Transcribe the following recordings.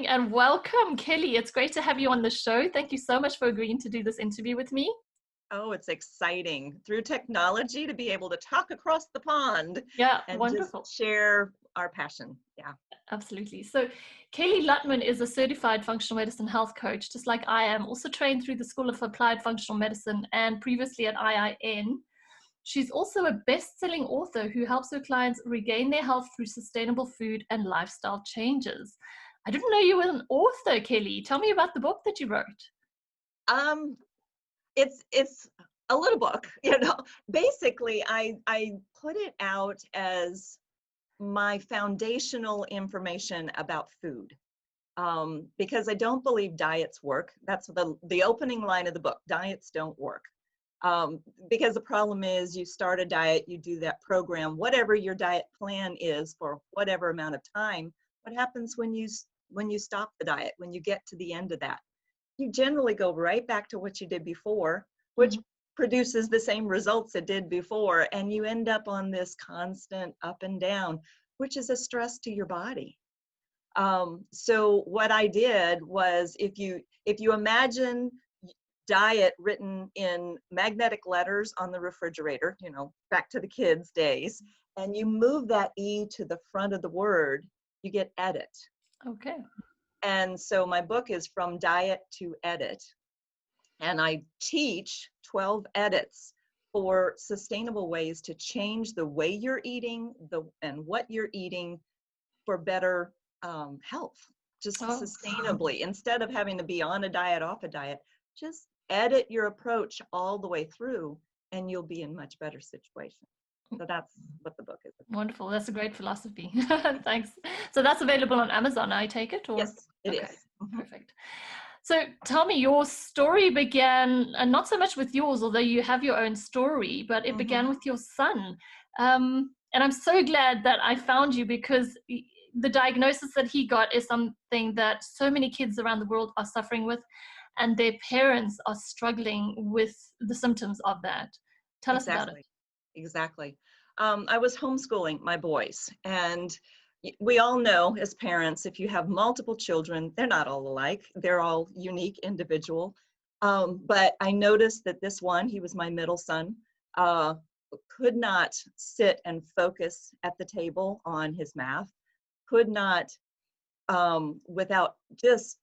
morning and welcome, Kelly. It's great to have you on the show. Thank you so much for agreeing to do this interview with me. Oh, it's exciting through technology to be able to talk across the pond and wonderful. just share our passion. Yeah, absolutely. So Kelly Lutman is a certified functional medicine health coach, just like I am, also trained through the School of Applied Functional Medicine and previously at IIN. She's also a best-selling author who helps her clients regain their health through sustainable food and lifestyle changes. I didn't know you were an author, Kelly. Tell me about the book that you wrote. It's a little book, Basically, I put it out as my foundational information about food, because I don't believe diets work. That's the opening line of the book. Diets don't work. Because the problem is you start a diet, you do that program, whatever your diet plan is for whatever amount of time. What happens when you stop the diet, when you get to the end of that? You generally go right back to what you did before, which produces the same results it did before. And you end up on this constant up and down, which is a stress to your body. So what I did was, if you imagine diet written in magnetic letters on the refrigerator, back to the kids' days, and you move that E to the front of the word, you get edit. Okay. And so my book is From Diet to Edit. And I teach 12 edits for sustainable ways to change the way you're eating and what you're eating for better health, just sustainably. Instead of having to be on a diet, off a diet, just edit your approach all the way through and you'll be in much better situation. So that's what the book is about. Wonderful. That's a great philosophy. Thanks. So that's available on Amazon, I take it? Or? Yes, it is. Perfect. So tell me, your story began, and not so much with yours, although you have your own story, but it began with your son. And I'm so glad that I found you, because the diagnosis that he got is something that so many kids around the world are suffering with, and their parents are struggling with the symptoms of that. Tell us about it. Exactly. I was homeschooling my boys, and we all know as parents, if you have multiple children, they're not all alike. They're all unique, individual. But I noticed that this one, he was my middle son, could not sit and focus at the table on his math, could not, without just,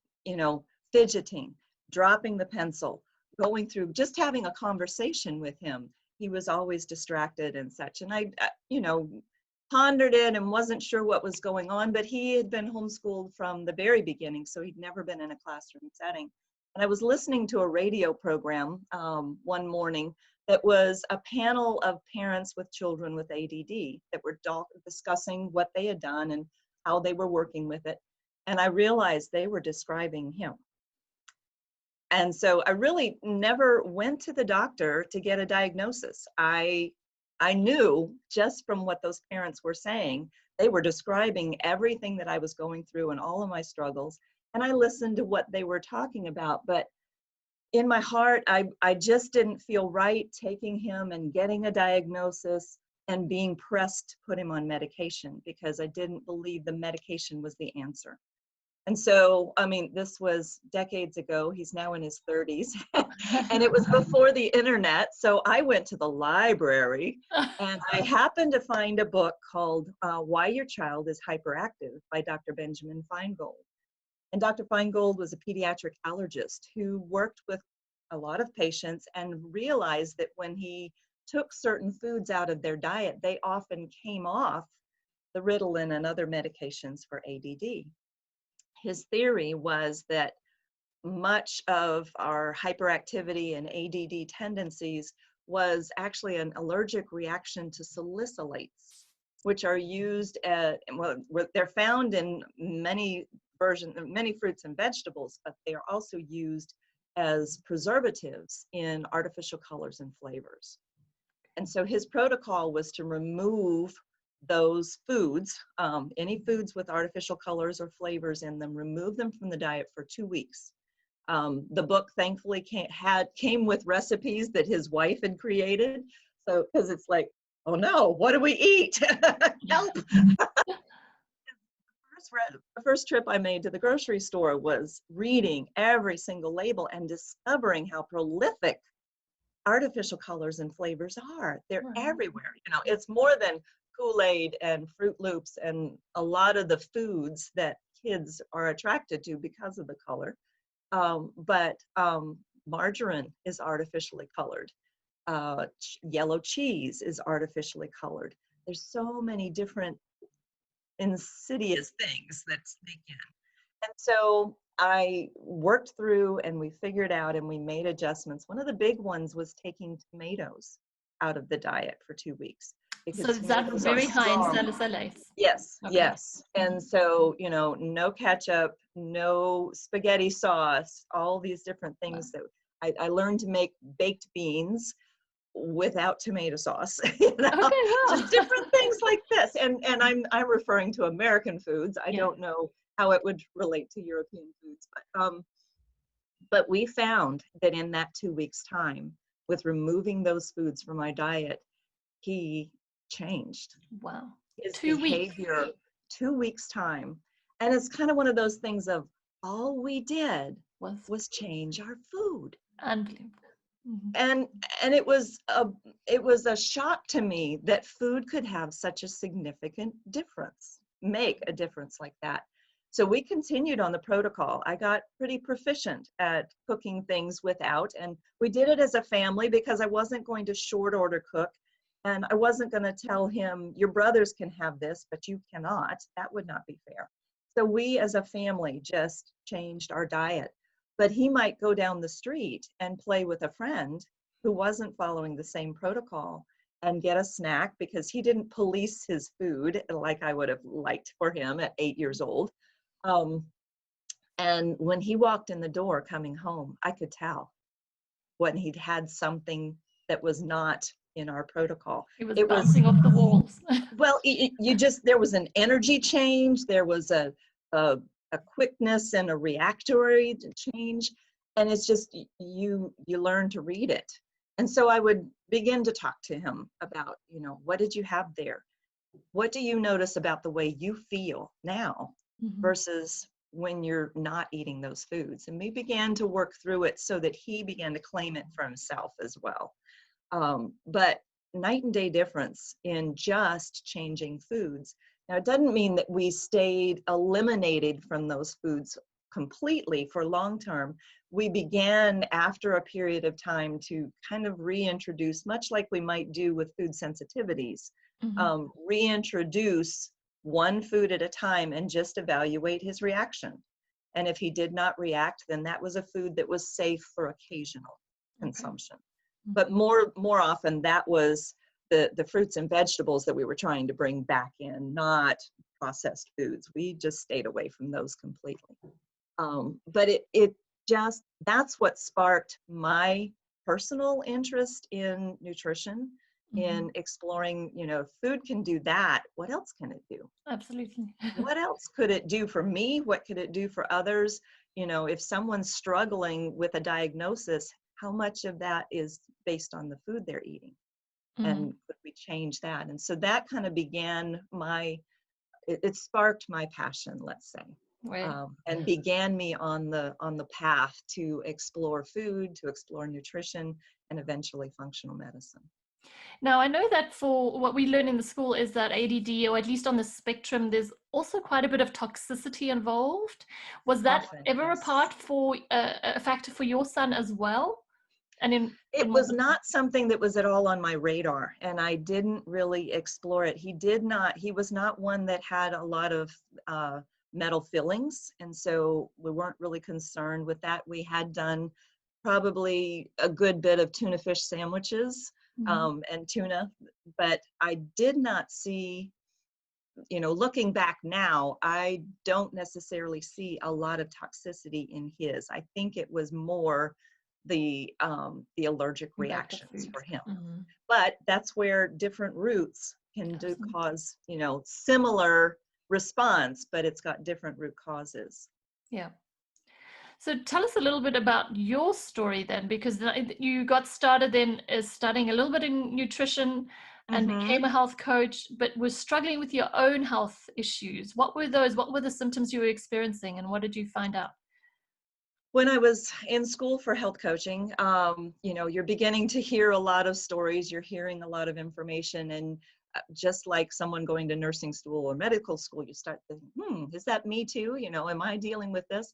fidgeting, dropping the pencil, going through, just having a conversation with him. He was always distracted and such. And I, pondered it and wasn't sure what was going on, but he had been homeschooled from the very beginning, so he'd never been in a classroom setting. And I was listening to a radio program one morning that was a panel of parents with children with ADD that were discussing what they had done and how they were working with it. And I realized they were describing him. And so I really never went to the doctor to get a diagnosis. I knew just from what those parents were saying, they were describing everything that I was going through and all of my struggles. And I listened to what they were talking about. But in my heart, I just didn't feel right taking him and getting a diagnosis and being pressed to put him on medication, because I didn't believe the medication was the answer. And so, this was decades ago. He's now in his 30s. And it was before the internet. So I went to the library and I happened to find a book called Why Your Child is Hyperactive by Dr. Benjamin Feingold. And Dr. Feingold was a pediatric allergist who worked with a lot of patients and realized that when he took certain foods out of their diet, they often came off the Ritalin and other medications for ADD. His theory was that much of our hyperactivity and ADD tendencies was actually an allergic reaction to salicylates, which are used they're found in many fruits and vegetables, but they are also used as preservatives in artificial colors and flavors. And so his protocol was to remove those foods, any foods with artificial colors or flavors in them, remove them from the diet for 2 weeks. The book thankfully came with recipes that his wife had created. So, because it's like, oh no, what do we eat? Help. The the first trip I made to the grocery store was reading every single label and discovering how prolific artificial colors and flavors are. They're Wow. everywhere. You know, it's more than Kool-Aid and Fruit Loops and a lot of the foods that kids are attracted to because of the color. But margarine is artificially colored. Yellow cheese is artificially colored. There's so many different insidious things that sneak in. And so I worked through and we figured out and we made adjustments. One of the big ones was taking tomatoes out of the diet for 2 weeks. So is that Tomatoes are very high in strong. salicylates? Yes, Okay. yes. And so, you know, no ketchup, no spaghetti sauce, all these different things that I learned to make baked beans without tomato sauce, you know, Okay, wow. just different things like this. And I'm referring to American foods. I don't know how it would relate to European foods, but we found that in that 2 weeks time, with removing those foods from my diet, he changed. Wow. His 2 behavior, weeks. 2 weeks time. And it's kind of one of those things of all we did was change our food. Unbelievable. Mm-hmm. And it was a shock to me that food could have such a significant difference, make a difference like that. So we continued on the protocol. I got pretty proficient at cooking things without, and we did it as a family because I wasn't going to short order cook. And I wasn't going to tell him, your brothers can have this, but you cannot. That would not be fair. So we as a family just changed our diet. But he might go down the street and play with a friend who wasn't following the same protocol and get a snack because he didn't police his food like I would have liked for him at 8 years old. And when he walked in the door coming home, I could tell when he'd had something that was not in our protocol. It was bouncing off the walls. Well, there was an energy change. There was a quickness and a reactory change. And it's just, you learn to read it. And so I would begin to talk to him about, you know, what did you have there? What do you notice about the way you feel now versus when you're not eating those foods? And we began to work through it so that he began to claim it for himself as well. But night and day difference in just changing foods. Now, it doesn't mean that we stayed eliminated from those foods completely for long term. We began after a period of time to kind of reintroduce, much like we might do with food sensitivities, reintroduce one food at a time and just evaluate his reaction. And if he did not react, then that was a food that was safe for occasional consumption. But more often, that was the fruits and vegetables that we were trying to bring back in, not processed foods. We just stayed away from those completely. But it just, that's what sparked my personal interest in nutrition, in exploring, you know, if food can do that, what else can it do? Absolutely. What else could it do for me? What could it do for others? You know, if someone's struggling with a diagnosis, how much of that is based on the food they're eating? And could we change that? And so that kind of began it sparked my passion, let's say, and began me on the path to explore food, to explore nutrition, and eventually functional medicine. Now, I know that for what we learn in the school is that ADD, or at least on the spectrum, there's also quite a bit of toxicity involved. Was that ever a part for a factor for your son as well? And it was not something that was at all on my radar, and I didn't really explore it. He was not one that had a lot of metal fillings, and so we weren't really concerned with that. We had done probably a good bit of tuna fish sandwiches and tuna, but I did not see, you know, looking back now, I don't necessarily see a lot of toxicity in his. I think it was more the allergic reactions for him. But that's where different roots can cause, you know, similar response, but it's got different root causes. Yeah. So tell us a little bit about your story then, because you got started then studying a little bit in nutrition. and became a health coach, but was struggling with your own health issues. What were those? What were the symptoms you were experiencing, and what did you find out? When I was in school for health coaching, you know, you're beginning to hear a lot of stories, you're hearing a lot of information, and just like someone going to nursing school or medical school, you start thinking, is that me too? You know, am I dealing with this?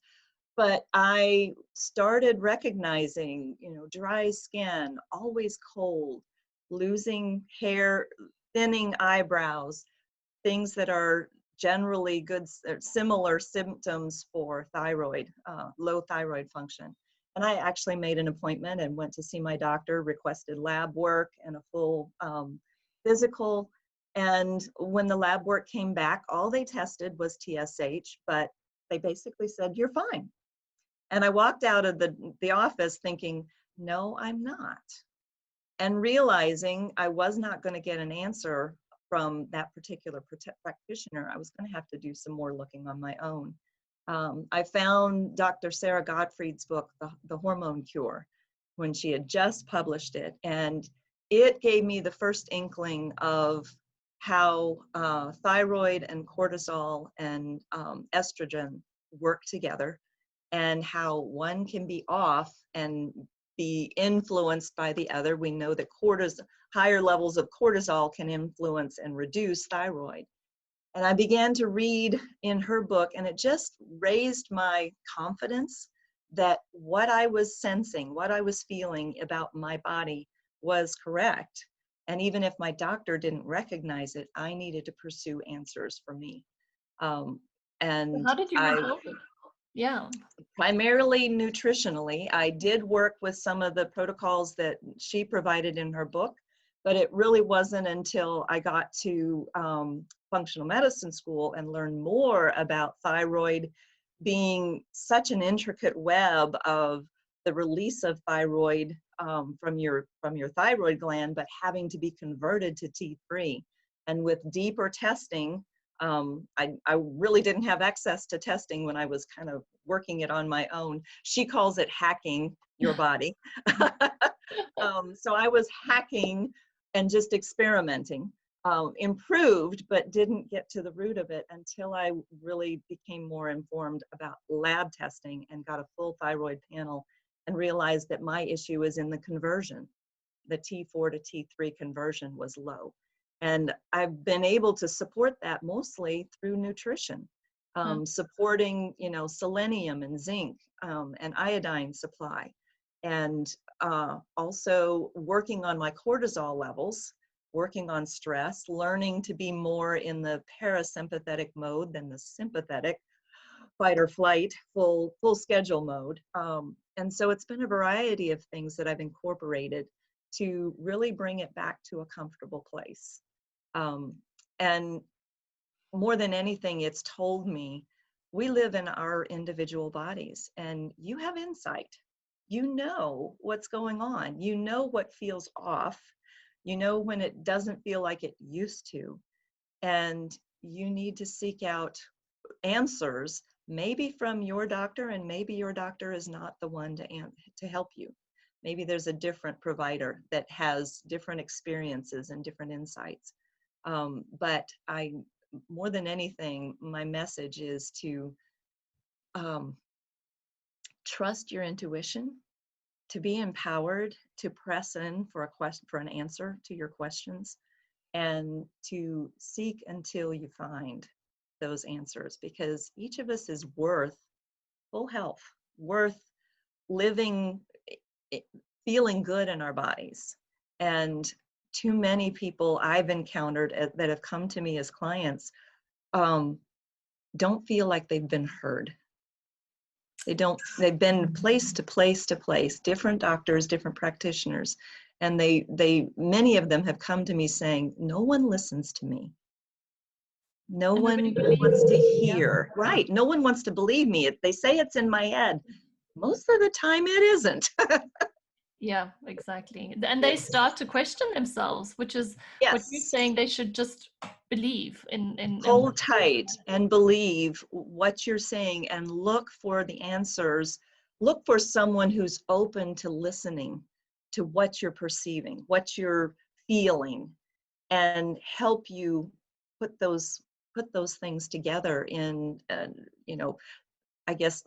But I started recognizing, you know, dry skin, always cold, losing hair, thinning eyebrows, things that are generally good, similar symptoms for thyroid, low thyroid function. And I actually made an appointment and went to see my doctor, requested lab work and a full physical. And when the lab work came back, all they tested was TSH, but they basically said, you're fine. And I walked out of the office thinking, no, I'm not. And realizing I was not going to get an answer from that particular practitioner, I was going to have to do some more looking on my own. I found Dr. Sara Gottfried's book, The Hormone Cure, when she had just published it. And it gave me the first inkling of how thyroid and cortisol and estrogen work together, and how one can be off and be influenced by the other. We know that higher levels of cortisol can influence and reduce thyroid. And I began to read in her book, and it just raised my confidence that what I was sensing, what I was feeling about my body was correct. And even if my doctor didn't recognize it, I needed to pursue answers for me. And How did you find help? Yeah. Primarily nutritionally. I did work with some of the protocols that she provided in her book, but it really wasn't until I got to functional medicine school and learned more about thyroid being such an intricate web of the release of thyroid from your thyroid gland, but having to be converted to T3. And with deeper testing, I really didn't have access to testing when I was kind of working it on my own. She calls it hacking your body. So I was hacking and just experimenting, improved, but didn't get to the root of it until I really became more informed about lab testing and got a full thyroid panel and realized that my issue is in the conversion. The T4 to T3 conversion was low. And I've been able to support that mostly through nutrition, supporting, you know, selenium and zinc and iodine supply, and also working on my cortisol levels, working on stress, learning to be more in the parasympathetic mode than the sympathetic fight or flight, full schedule mode. And so it's been a variety of things that I've incorporated to really bring it back to a comfortable place. And more than anything, it's told me we live in our individual bodies, and you have insight. You know what's going on. You know what feels off. You know when it doesn't feel like it used to. And you need to seek out answers, maybe from your doctor, and maybe your doctor is not the one to help you. Maybe there's a different provider that has different experiences and different insights. But more than anything, my message is to trust your intuition, to be empowered, to press in for an answer to your questions, and to seek until you find those answers, because each of us is worth full health, worth living, feeling good in our bodies. And too many people I've encountered that have come to me as clients don't feel like they've been heard. They've been place to place to place, different doctors, different practitioners, and many of them have come to me saying, no one listens to me. No one wants to hear. Yeah. Right. No one wants to believe me. They say it's in my head. Most of the time it isn't. Yeah, exactly. And they start to question themselves, which is what you're saying. They should just believe in hold tight and believe what you're saying, and look for the answers. Look for someone who's open to listening to what you're perceiving, what you're feeling, and help you put those things together in, you know, I guess,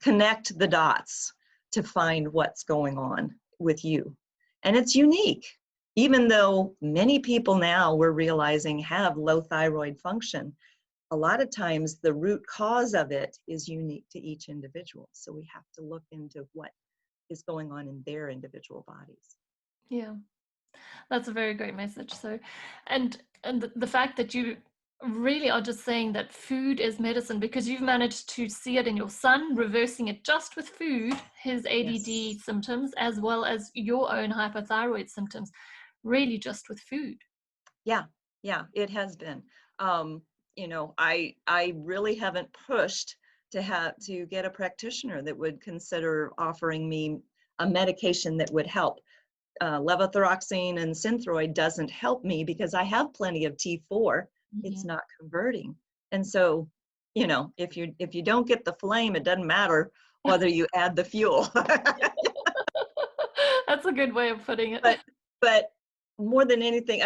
connect the dots to find what's going on with you. And it's unique, even though many people now we're realizing have low thyroid function. A lot of times the root cause of it is unique to each individual. So we have to look into what is going on in their individual bodies. Yeah, that's a very great message. So, and the fact that you really are just saying that food is medicine, because you've managed to see it in your son, reversing it just with food, his ADD Yes. symptoms, as well as your own hypothyroid symptoms, really just with food. Yeah, yeah, it has been. You know, I really haven't pushed to get a practitioner that would consider offering me a medication that would help. Levothyroxine and Synthroid doesn't help me because I have plenty of T4. It's Mhm. not converting. And so, you know, if you don't get the flame, it doesn't matter whether you add the fuel. That's a good way of putting it. but but more than anything,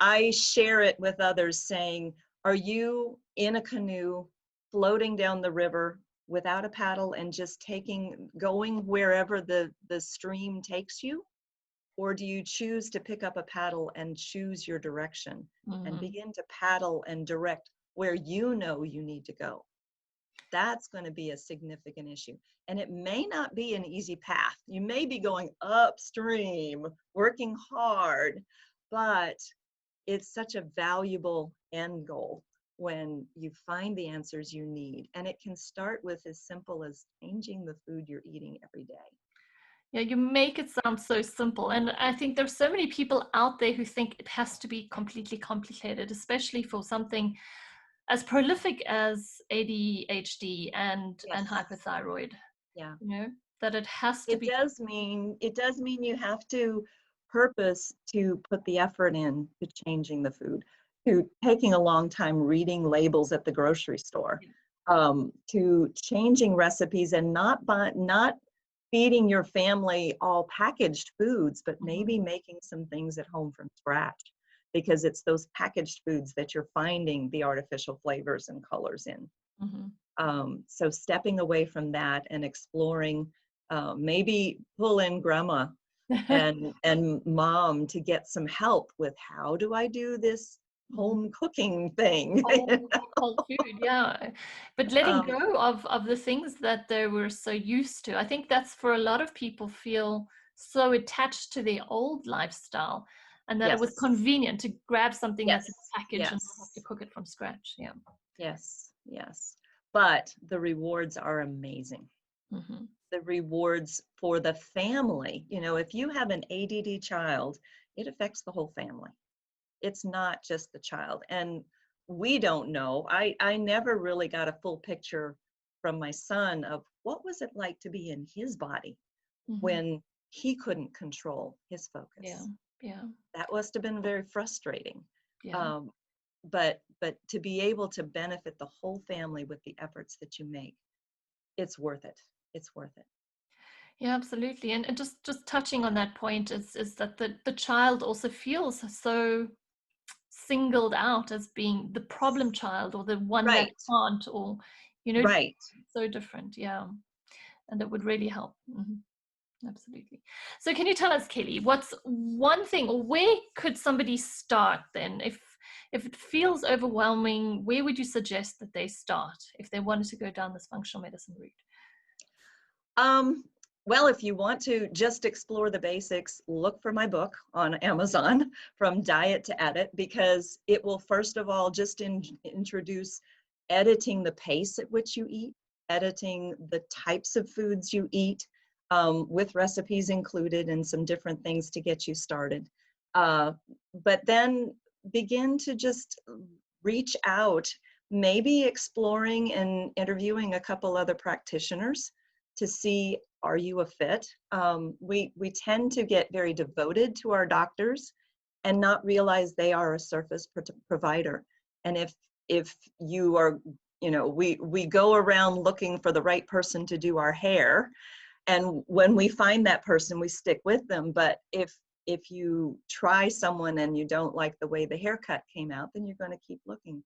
I share it with others saying, are you in a canoe floating down the river without a paddle and just going wherever the stream takes you? Or do you choose to pick up a paddle and choose your direction and Mhm. begin to paddle and direct where you know you need to go? That's going to be a significant issue. And it may not be an easy path. You may be going upstream, working hard, but it's such a valuable end goal when you find the answers you need. And it can start with as simple as changing the food you're eating every day. Yeah, you make it sound so simple. And I think there's so many people out there who think it has to be completely complicated, especially for something as prolific as ADHD and Yes. hypothyroid, Yeah. you know, that it has to It be. does mean you have to purpose to put the effort in to changing the food, to taking a long time reading labels at the grocery store, to changing recipes and not feeding your family all packaged foods, but Mhm, maybe making some things at home from scratch, because it's those packaged foods that you're finding the artificial flavors and colors in. mhm. So stepping away from that and exploring, maybe pull in grandma and mom to get some help with, how do I do this Mhm. home cooking thing? Whole food, yeah. But letting um, go of the things that they were so used to. I think that's for a lot of people feel so attached to their old lifestyle, and that it was yes, convenient to grab something that's in yes, a package and not have to yes, cook it from scratch. Yeah. yes, yes. But the rewards are amazing. Hmm. The rewards for the family. You know, if you have an ADD child, it affects the whole family. It's not just the child. And we don't know. I never really got a full picture from my son of what was it like to be in his body Hmm. when he couldn't control his Yeah. focus. Yeah. That must have been very frustrating. Yeah. Um, but to be able to benefit the whole family with the efforts that you make, it's worth it. It's worth it. Yeah, absolutely. And just touching on that point is that the child also feels so singled out as being the problem child or the one that Right, can't, or you know, right. so different. Yeah. And that would really help. Absolutely. So can you tell us, Kelly, what's one thing, or where could somebody start then if it feels overwhelming? Where would you suggest that they start if they wanted to go down this functional medicine route? Um, well, if you want to just explore the basics, look for my book on Amazon, From Diet to Edit, because it will first of all just introduce editing the pace at which you eat, editing the types of foods you eat, with recipes included and some different things to get you started. Uh, but then begin to just reach out, maybe exploring and interviewing a couple other practitioners to see, are you a fit? We tend to get very devoted to our doctors and not realize they are a service provider. And if you are, you know, we go around looking for the right person to do our hair, and when we find that person, we stick with them. But if If you try someone and you don't like the way the haircut came out, then you're going to keep looking.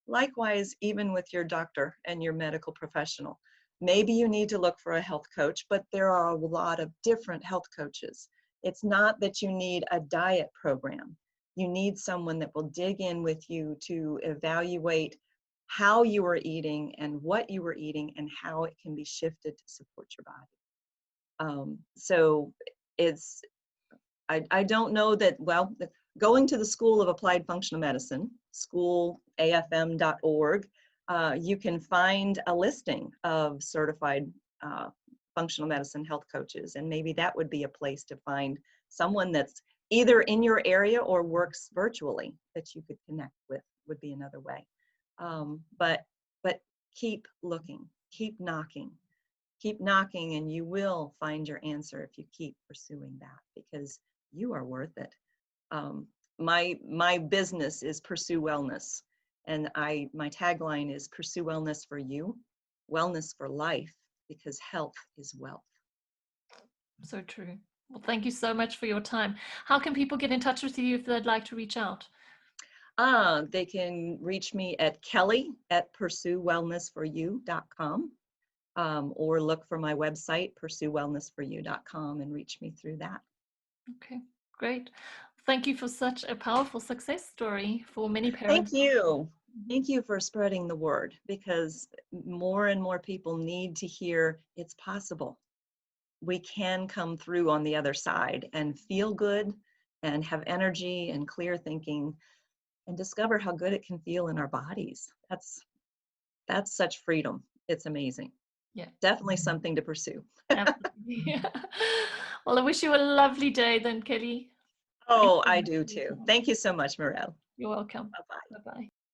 Likewise, even with your doctor and your medical professional. Maybe you need to look for a health coach, but there are a lot of different health coaches. It's not that you need a diet program. You need someone that will dig in with you to evaluate how you are eating and what you are eating and how it can be shifted to support your body. So it's, I don't know that, well, going to the School of Applied Functional Medicine, schoolafm.org, you can find a listing of certified functional medicine health coaches, and maybe that would be a place to find someone that's either in your area or works virtually that you could connect with, would be another way. But keep looking, keep knocking, and you will find your answer if you keep pursuing that, because you are worth it. My business is Pursue Wellness, and my tagline is Pursue Wellness for you, wellness for life, because health is wealth. So true. Well, thank you so much for your time. How can people get in touch with you if they'd like to reach out? They can reach me at kelly@pursuewellnessforyou.com, or look for my website, pursuewellnessforyou.com, and reach me through that. Okay, great. Thank you for such a powerful success story for many parents. Thank you. Thank you for spreading the word, because more and more people need to hear it's possible. We can come through on the other side and feel good and have energy and clear thinking and discover how good it can feel in our bodies. That's such freedom. It's amazing. Yeah. Definitely something to pursue. Absolutely. Well, I wish you a lovely day then, Kelly. Oh, I do too. Thank you so much, Morel. You're welcome. Bye-bye. Bye-bye.